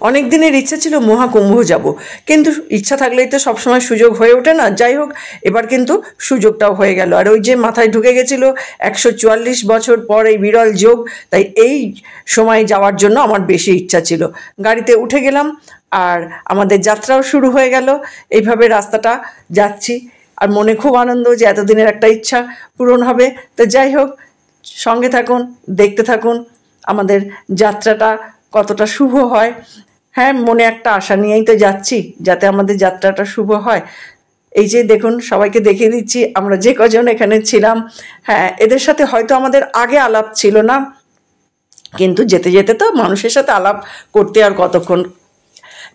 অনেক দিনের ইচ্ছা ছিল মহাকুম্ভ যাব, কিন্তু ইচ্ছা থাকলেই তো সবসময় সুযোগ হয়ে ওঠে না। যাই হোক, এবার কিন্তু সুযোগটাও হয়ে গেল। আর ওই যে মাথায় ঢুকে গেছিল 144 বছর পর এই বিরল যোগ, তাই এই সময় যাওয়ার জন্য আমার বেশি ইচ্ছা ছিল। গাড়িতে উঠে গেলাম আর আমাদের যাত্রাও শুরু হয়ে গেল। এইভাবে রাস্তাটা যাচ্ছি আর মনে খুব আনন্দ যে এতদিনের একটা ইচ্ছা পূরণ হবে। তো যাই হোক, সঙ্গে থাকুন, দেখতে থাকুন আমাদের যাত্রাটা কতটা শুভ হয়। হ্যাঁ, মনে একটা আশা নিয়েই তো যাচ্ছি যাতে আমাদের যাত্রাটা শুভ হয়। এই যে দেখুন, সবাইকে দেখিয়ে দিচ্ছি আমরা যে কজন এখানে ছিলাম। হ্যাঁ, এদের সাথে হয়তো আমাদের আগে আলাপ ছিল না, কিন্তু যেতে যেতে তো মানুষের সাথে আলাপ করতে আর কতক্ষণ।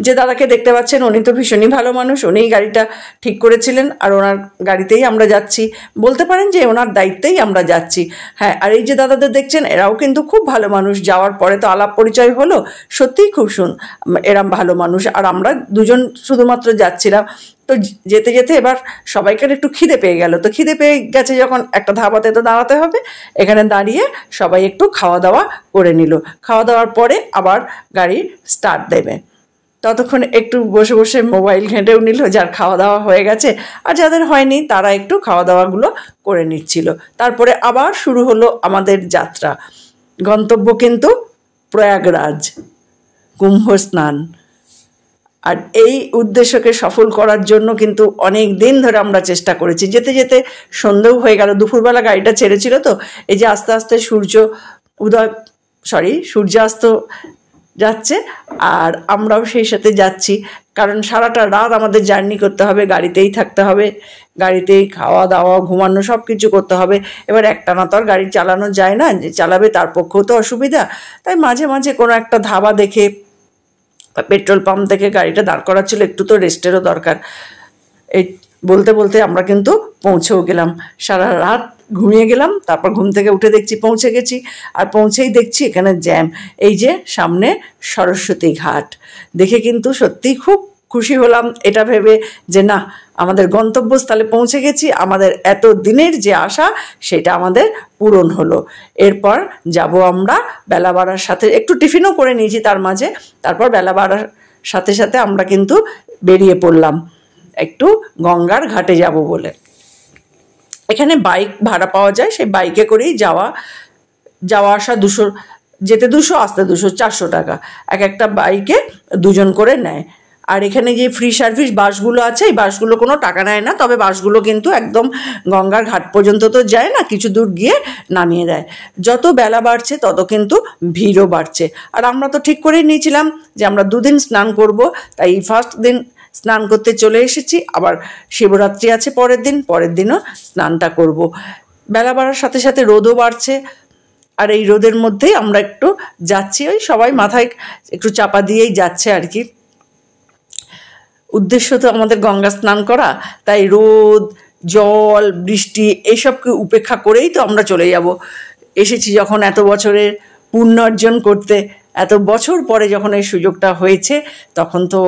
যে দাদাকে দেখতে পাচ্ছেন উনি তো ভীষণই ভালো মানুষ, উনিই গাড়িটা ঠিক করেছিলেন আর ওনার গাড়িতেই আমরা যাচ্ছি, বলতে পারেন যে ওনার দায়িত্বেই আমরা যাচ্ছি। হ্যাঁ, আর এই যে দাদাদের দেখছেন এরাও কিন্তু খুব ভালো মানুষ। যাওয়ার পরে তো আলাপ পরিচয় হলো, সত্যিই খুব এরম ভালো মানুষ। আর আমরা দুজন শুধুমাত্র যাচ্ছিলাম। তো যেতে যেতে এবার সবাইকার একটু খিদে পেয়ে গেল। তো খিদে পেয়ে গেছে যখন, একটা ধাবাতে তো দাঁড়াতে হবে। এখানে দাঁড়িয়ে সবাই একটু খাওয়া দাওয়া করে নিল। খাওয়া দাওয়ার পরে আবার গাড়ি স্টার্ট দেবে। ততক্ষণ একটু বসে বসে মোবাইল ঘেঁটেও নিল, যার খাওয়া দাওয়া হয়ে গেছে। আর যাদের হয়নি তারা একটু খাওয়া দাওয়াগুলো করে নিচ্ছিল। তারপরে আবার শুরু হলো আমাদের যাত্রা। গন্তব্য কিন্তু প্রয়াগরাজ, কুম্ভ স্নান। আর এই উদ্দেশ্যকে সফল করার জন্য কিন্তু অনেক দিন ধরে আমরা চেষ্টা করেছি। যেতে যেতে সন্ধ্যেও হয়ে গেল। দুপুরবেলা গাড়িটা ছেড়েছিল, তো এই যে আস্তে আস্তে সূর্যাস্ত যাচ্ছে আর আমরাও সেই সাথে যাচ্ছি। কারণ সারাটা রাত আমাদের জার্নি করতে হবে, গাড়িতেই থাকতে হবে, গাড়িতেই খাওয়া দাওয়া ঘুমানো সব কিছু করতে হবে। এবার একটানা তো আর গাড়ি চালানো যায় না, যে চালাবে তার পক্ষেও তো অসুবিধা। তাই মাঝে মাঝে কোনো একটা ধাবা দেখে, পেট্রোল পাম্প দেখে গাড়িটা দাঁড় করাচ্ছিল, একটু তো রেস্টেরও দরকার। এই বলতে বলতে আমরা কিন্তু পৌঁছেও গেলাম। সারা রাত ঘুমিয়ে গেলাম, তারপর ঘুম থেকে উঠে দেখছি পৌঁছে গেছি। আর পৌঁছেই দেখছি এখানে জ্যাম। এই যে সামনে সরস্বতী ঘাট দেখে কিন্তু সত্যিই খুব খুশি হলাম, এটা ভেবে যে না, আমাদের গন্তব্যস্থলে পৌঁছে গেছি, আমাদের এত দিনের যে আশা সেটা আমাদের পূরণ হলো। এরপর যাব আমরা বেলা বাড়ার সাথে, একটু টিফিনও করে নিয়েছি তার মাঝে। তারপর বেলা বাড়ার সাথে সাথে আমরা কিন্তু বেরিয়ে পড়লাম একটু গঙ্গার ঘাটে যাব বলে। এখানে বাইক ভাড়া পাওয়া যায়, সেই বাইকে করেই যাওয়া আসা 200, যেতে 200 আসতে 200, 400 টাকা এক একটা বাইকে দুজন করে নেয়। আর এখানে যে ফ্রি সার্ভিস বাসগুলো আছে, এই বাসগুলো কোনো টাকা নেয় না, তবে বাসগুলো কিন্তু একদম গঙ্গার ঘাট পর্যন্ত তো যায় না, কিছু দূর গিয়ে নামিয়ে দেয়। যত বেলা বাড়ছে তত কিন্তু ভিড়ও বাড়ছে। আর আমরা তো ঠিক করেই নিয়েছিলাম যে আমরা 2 দিন স্নান করব, তাই ফার্স্ট দিন স্নান করতে চলে এসেছি। আবার শিবরাত্রি আছে পরের দিনও স্নানটা করব। বেলা বাড়ার সাথে সাথে রোদও বাড়ছে, আর এই রোদের মধ্যেই আমরা একটু যাচ্ছি। ওই সবাই মাথায় একটু চাপা দিয়েই যাচ্ছে আর কি। উদ্দেশ্য তো আমাদের গঙ্গা স্নান করা, তাই রোদ, জল, বৃষ্টি এইসবকে উপেক্ষা করেই তো আমরা চলে যাব। এসেছি যখন এত বছরের পুণ্য অর্জন করতে, এত বছর পরে যখন এই সুযোগটা হয়েছে, তখন তো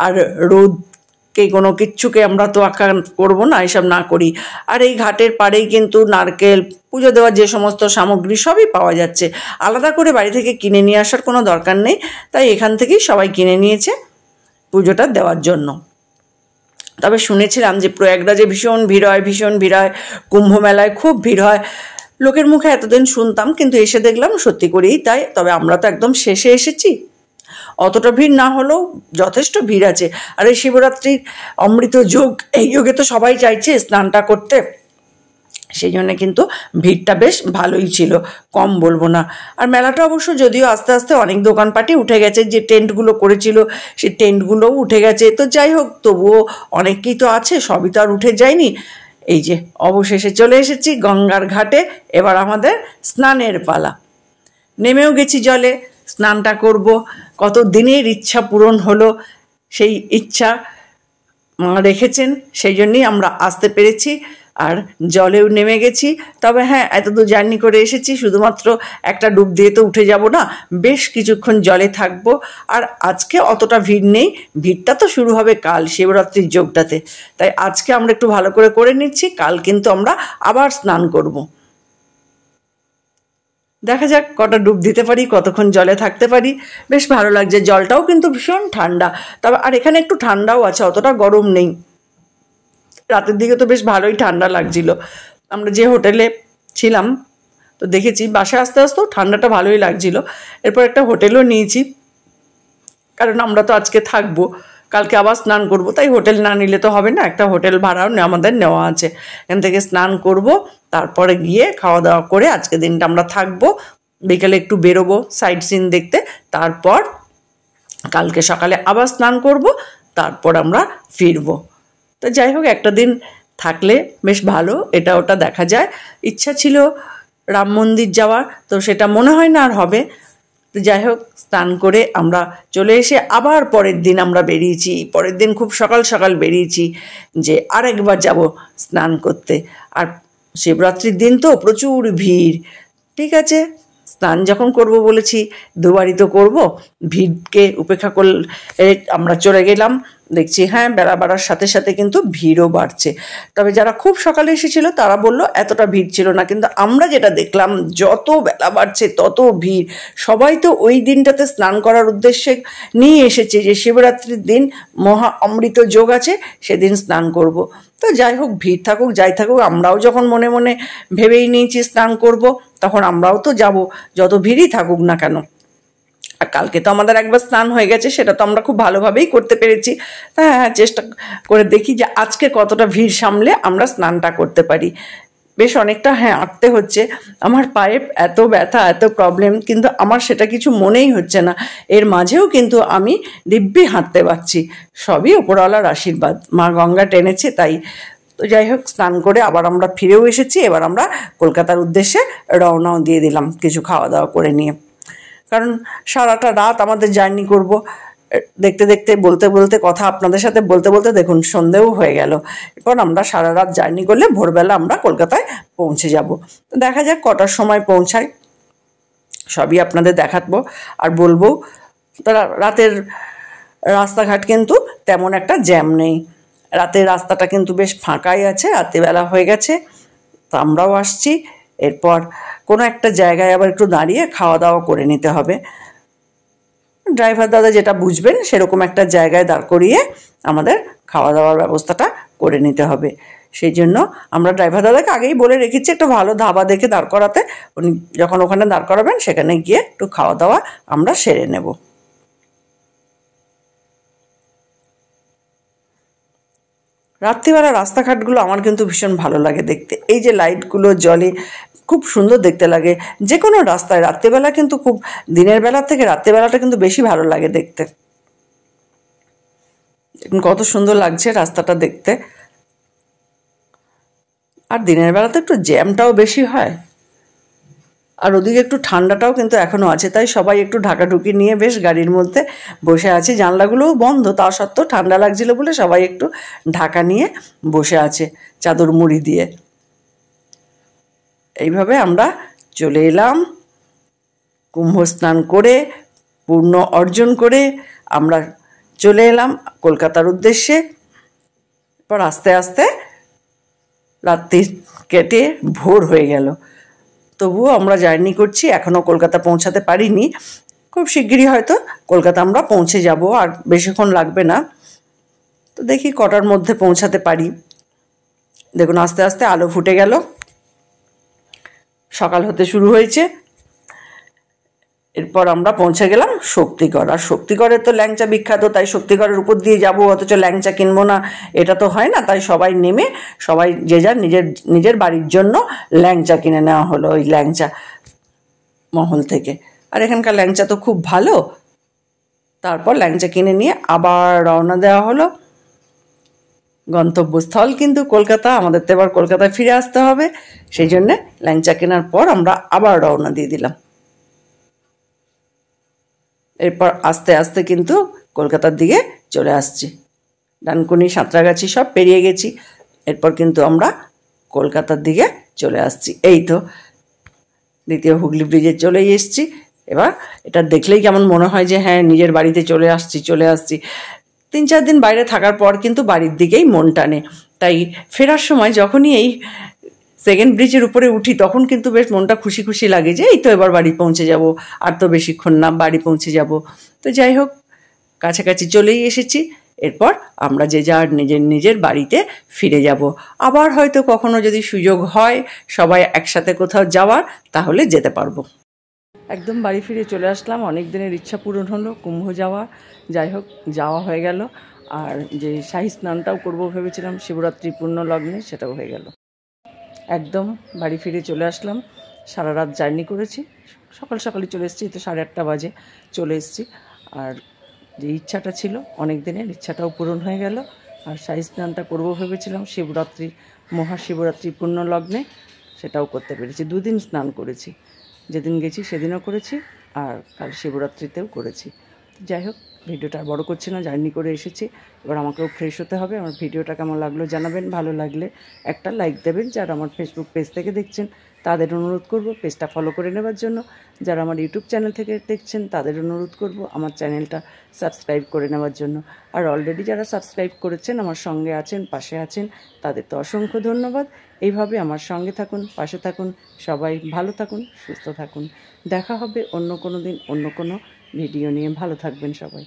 আর রোদকে কোনো কিচ্ছুকে আমরা তো আঁকা করবো না, এসব না করি। আর এই ঘাটের পাড়েই কিন্তু নারকেল, পুজো দেওয়ার যে সমস্ত সামগ্রী সবই পাওয়া যাচ্ছে। আলাদা করে বাড়ি থেকে কিনে নিয়ে আসার কোনো দরকার নেই, তাই এখান থেকেই সবাই কিনে নিয়েছে পুজোটা দেওয়ার জন্য। তবে শুনেছিলাম যে প্রয়াগরাজে ভীষণ ভিড় হয়, কুম্ভ মেলায় খুব ভিড় হয়। লোকের মুখে এতদিন শুনতাম, কিন্তু এসে দেখলাম সত্যি করেই তাই। তবে আমরা তো একদম শেষে এসেছি, অতটা ভিড় না হলেও যথেষ্ট ভিড় আছে। আর এই শিবরাত্রির অমৃত যোগ, এই যোগে তো সবাই চাইছে স্নানটা করতে, সেই জন্য কিন্তু ভিড়টা বেশ ভালোই ছিল, কম বলবো না। আর মেলাটা অবশ্য যদিও আস্তে আস্তে অনেক দোকানপাটই উঠে গেছে, যে টেন্টগুলো করেছিল সেই টেন্টগুলোও উঠে গেছে। তো যাই হোক, তবুও অনেকেই তো আছে, সবই তো আর উঠে যায়নি। এই যে অবশেষে চলে এসেছি গঙ্গার ঘাটে। এবার আমাদের স্নানের পালা। নেমেও গেছি জলে, স্নানটা করব। কত দিনের ইচ্ছা পূরণ হলো, সেই ইচ্ছা মা রেখেছেন, সেই জন্যই আমরা আসতে পেরেছি। আর জলেও নেমে গেছি। তবে হ্যাঁ, এতদূর জার্নি করে এসেছি, শুধুমাত্র একটা ডুব দিয়ে তো উঠে যাব না, বেশ কিছুক্ষণ জলে থাকবো। আর আজকে অতটা ভিড় নেই, ভিড়টা তো শুরু হবে কাল শিবরাত্রির যোগটাতে। তাই আজকে আমরা একটু ভালো করে নিচ্ছি, কাল কিন্তু আমরা আবার স্নান করব। দেখা যাক কটা ডুব দিতে পারি, কতক্ষণ জলে থাকতে পারি। বেশ ভালো লাগছে, জলটাও কিন্তু ভীষণ ঠান্ডা। তবে আর এখানে একটু ঠান্ডাও আছে, অতটা গরম নেই। রাতের দিকে তো বেশ ভালোই ঠান্ডা লাগছিল। আমরা যে হোটেলে ছিলাম তো দেখেছি বাসায় আস্তে আস্তেও ঠান্ডাটা ভালোই লাগছিল। এরপর একটা হোটেলও নিয়েছি, কারণ আমরা তো আজকে থাকবো, কালকে আবার স্নান করব, তাই হোটেল না নিলে তো হবে না। একটা হোটেল ভাড়াও আমাদের নেওয়া আছে। এখান থেকে স্নান করব, তারপরে গিয়ে খাওয়া দাওয়া করে আজকে দিনটা আমরা থাকবো। বিকেলে একটু বেরোবো সাইট সিন দেখতে, তারপর কালকে সকালে আবার স্নান করব, তারপর আমরা ফিরবো। তো যাই হোক, একটা দিন থাকলে বেশ ভালো, এটা ওটা দেখা যায়। ইচ্ছা ছিল রাম মন্দির যাওয়ার, তো সেটা মনে হয় না আর হবে। তো যাই হোক, স্নান করে আমরা চলে এসে আবার পরের দিন আমরা বেরিয়েছি। পরের দিন খুব সকাল সকাল বেরিয়েছি যে আরেকবার যাব স্নান করতে। আর শিবরাত্রির দিন তো প্রচুর ভিড়। ঠিক আছে, স্নান যখন করব বলেছি, দুবারই তো করবো, ভিড়কে উপেক্ষা করে আমরা চলে গেলাম। দেখছি হ্যাঁ, বেলা বাড়ার সাথে সাথে কিন্তু ভিড়ও বাড়ছে। তবে যারা খুব সকালে এসেছিল তারা বলল এতটা ভিড় ছিল না, কিন্তু আমরা যেটা দেখলাম যত বেলা বাড়ছে তত ভিড়। সবাই তো ওই দিনটাতে স্নান করার উদ্দেশ্যে নিয়ে এসেছে যে শিবরাত্রির দিন মহা অমৃত যোগ আছে, সেদিন স্নান করব। তো যাই হোক, ভিড় থাকুক যাই থাকুক, আমরাও যখন মনে মনে ভেবেই নিয়েছি স্নান করব, তখন আমরাও তো যাব, যত ভিড়ই থাকুক না কেন। আর কালকে তো আমাদের একবার স্নান হয়ে গেছে, সেটা তো আমরা খুব ভালোভাবেই করতে পেরেছি। হ্যাঁ, চেষ্টা করে দেখি যে আজকে কতটা ভিড় সামলে আমরা স্নানটা করতে পারি। বেশ অনেকটা হাঁটতে হচ্ছে, আমার পায়ে এত ব্যথা এত প্রবলেম, কিন্তু আমার সেটা কিছু মনেই হচ্ছে না। এর মাঝেও কিন্তু আমি দিব্যি হাঁটতে পারছি, সবই ওপরওয়ালার আশীর্বাদ, মা গঙ্গা টেনেছে তাই। তো যাই হোক, স্নান করে আবার আমরা ফিরেও এসেছি। এবার আমরা কলকাতার উদ্দেশ্যে রওনাও দিয়ে দিলাম কিছু খাওয়া দাওয়া করে নিয়ে, কারণ সারাটা রাত আমাদের জার্নি করব। দেখতে দেখতে বলতে বলতে কথা আপনাদের সাথে বলতে বলতে দেখুন সন্ধেও হয়ে গেল। এরপর আমরা সারা রাত জার্নি করলে ভোরবেলা আমরা কলকাতায় পৌঁছে যাব। দেখা যাক কটার সময় পৌঁছায়, সবই আপনাদের দেখাবো আর বলবো। তারা রাতের রাস্তাঘাট কিন্তু তেমন একটা জ্যাম নেই, রাতের রাস্তাটা কিন্তু বেশ ফাঁকাই আছে, রাত্রিবেলা হয়ে গেছে। তো আমরাও আসছি। এরপর কোনো একটা জায়গায় আবার একটু দাঁড়িয়ে খাওয়া দাওয়া করে নিতে হবে। ড্রাইভার দাদা যেটা বুঝবেন সেরকম একটা জায়গায় দাঁড় করিয়ে আমাদের খাওয়া দাওয়ার ব্যবস্থাটা করে নিতে হবে। সেই জন্য আমরা ড্রাইভার দাদাকে আগেই বলে রেখেছি একটা ভালো ধাবা দেখে দাঁড় করাতে। উনি যখন ওখানে দাঁড় করাবেন সেখানে গিয়ে একটু খাওয়া দাওয়া আমরা সেরে নেব। রাত্রিবেলা রাস্তাঘাটগুলো আমার কিন্তু ভীষণ ভালো লাগে দেখতে। এই যে লাইটগুলো জলে খুব সুন্দর দেখতে লাগে যে কোনো রাস্তায়। রাত্রিবেলা কিন্তু খুব, দিনের বেলার থেকে রাত্রিবেলাটা কিন্তু বেশি ভালো লাগে দেখতে। কত সুন্দর লাগছে রাস্তাটা দেখতে। আর দিনের বেলাতে একটু জ্যামটাও বেশি হয়, আর ওদিকে একটু ঠান্ডাটাও কিন্তু এখনও আছে, তাই সবাই একটু ঢাকাঢুকি নিয়ে বেশ গাড়ির মধ্যে বসে আছে। জানলাগুলোও বন্ধ, তা সত্ত্বেও ঠান্ডা লাগছিল বলে সবাই একটু ঢাকা নিয়ে বসে আছে চাদর মুড়ি দিয়ে। এইভাবে আমরা চলে এলাম, কুম্ভ স্নান করে পূর্ণ অর্জন করে আমরা চলে এলাম কলকাতার উদ্দেশ্যে। এরপর আস্তে আস্তে রাত্রি কেটে ভোর হয়ে গেল, তবুও আমরা জার্নি করছি, এখনও কলকাতা পৌঁছাতে পারিনি। খুব শিগগিরই হয়তো কলকাতা আমরা পৌঁছে যাব, আর বেশিক্ষণ লাগবে না। তো দেখি কটার মধ্যে পৌঁছাতে পারি। দেখুন আস্তে আস্তে আলো ফুটে গেল, সকাল হতে শুরু হয়েছে। এরপর আমরা পৌঁছে গেলাম শক্তিগড়। আর শক্তিগড়ের তো ল্যাংচা বিখ্যাত, তাই শক্তিগড়ের উপর দিয়ে যাব, অথচ ল্যাংচা কিনবো না এটা তো হয় না। তাই সবাই নেমে সবাই যে যার নিজের নিজের বাড়ির জন্য ল্যাংচা কিনে নেওয়া হলো ওই ল্যাংচা মহল থেকে। আর এখানকার ল্যাংচা তো খুব ভালো। তারপর ল্যাংচা কিনে নিয়ে আবার রওনা দেওয়া হলো। গন্তব্যস্থল কিন্তু কলকাতা, আমাদের তো এবার কলকাতায় ফিরে আসতে হবে। সেই জন্যে ল্যাংচা কেনার পর আমরা আবার রওনা দিয়ে দিলাম। এরপর আস্তে আস্তে কিন্তু কলকাতার দিকে চলে আসছি। ডানকুনি সাঁতরাগাছি সব পেরিয়ে গেছি। এরপর কিন্তু আমরা কলকাতার দিকে চলে আসছি। এই তো দ্বিতীয় হুগলি ব্রিজে চলেই এসছি। এবার এটা দেখলেই কেমন মনে হয় যে হ্যাঁ, নিজের বাড়িতে চলে আসছি। 3-4 দিন বাইরে থাকার পর কিন্তু বাড়ির দিকেই মন টানে। তাই ফেরার সময় যখনই এই সেকেন্ড ব্রিজের উপরে উঠি তখন কিন্তু বেশ মনটা খুশি খুশি লাগে যে এই তো এবার বাড়ি পৌঁছে যাব, আর তো বেশিক্ষণ না, বাড়ি পৌঁছে যাব। তো যাই হোক, কাছাকাছি চলেই এসেছি। এরপর আমরা যে যার নিজের নিজের বাড়িতে ফিরে যাব। আবার হয়তো কখনো যদি সুযোগ হয় সবাই একসাথে কোথাও যাওয়ার, তাহলে যেতে পারবো। একদম বাড়ি ফিরে চলে আসলাম, অনেক দিনের ইচ্ছা পূরণ হলো কুম্ভ যাওয়া। যাই হোক, যাওয়া হয়ে গেল। আর যে শাহী স্নানটাও করবো ভেবেছিলাম শিবরাত্রি পূর্ণ লগ্নে, সেটাও হয়ে গেল। একদম বাড়ি ফিরে চলে আসলাম। সারা রাত জার্নি করেছি, সকাল সকালই চলে এসেছি, তো 8:30 বাজে চলে এসেছি। আর যে ইচ্ছাটা ছিল অনেক দিনের, ইচ্ছাটাও পূরণ হয়ে গেল। আর শাহী স্নানটা করবো ভেবেছিলাম শিবরাত্রি, মহাশিবরাত্রি পূর্ণ লগ্নে, সেটাও করতে পেরেছি। 2 দিন স্নান করেছি, যেদিন গেছি সেদিনও করেছি, আর কাল শিবরাত্রিতেও করেছি। যাই হোক, ভিডিওটা আর বড় করছি না, জার্নি করে এসেছি, এবার আমাকেও ফ্রেশ হতে হবে। আমার ভিডিওটা কেমন লাগলো জানাবেন, ভালো লাগলে একটা লাইক দেবেন। যারা আমার ফেসবুক পেজ থেকে দেখছেন তাদের অনুরোধ করব পেজটা ফলো করে নেবার জন্য। যারা আমার ইউটিউব চ্যানেল থেকে দেখছেন তাদের অনুরোধ করব আমার চ্যানেলটা সাবস্ক্রাইব করে নেওয়ার জন্য। আর অলরেডি যারা সাবস্ক্রাইব করেছেন, আমার সঙ্গে আছেন, পাশে আছেন, তাদের তো অসংখ্য ধন্যবাদ। এইভাবে আমার সঙ্গে থাকুন, পাশে থাকুন, সবাই ভালো থাকুন, সুস্থ থাকুন। দেখা হবে অন্য কোনো দিন অন্য কোনো ভিডিও নিয়ে। ভালো থাকবেন সবাই।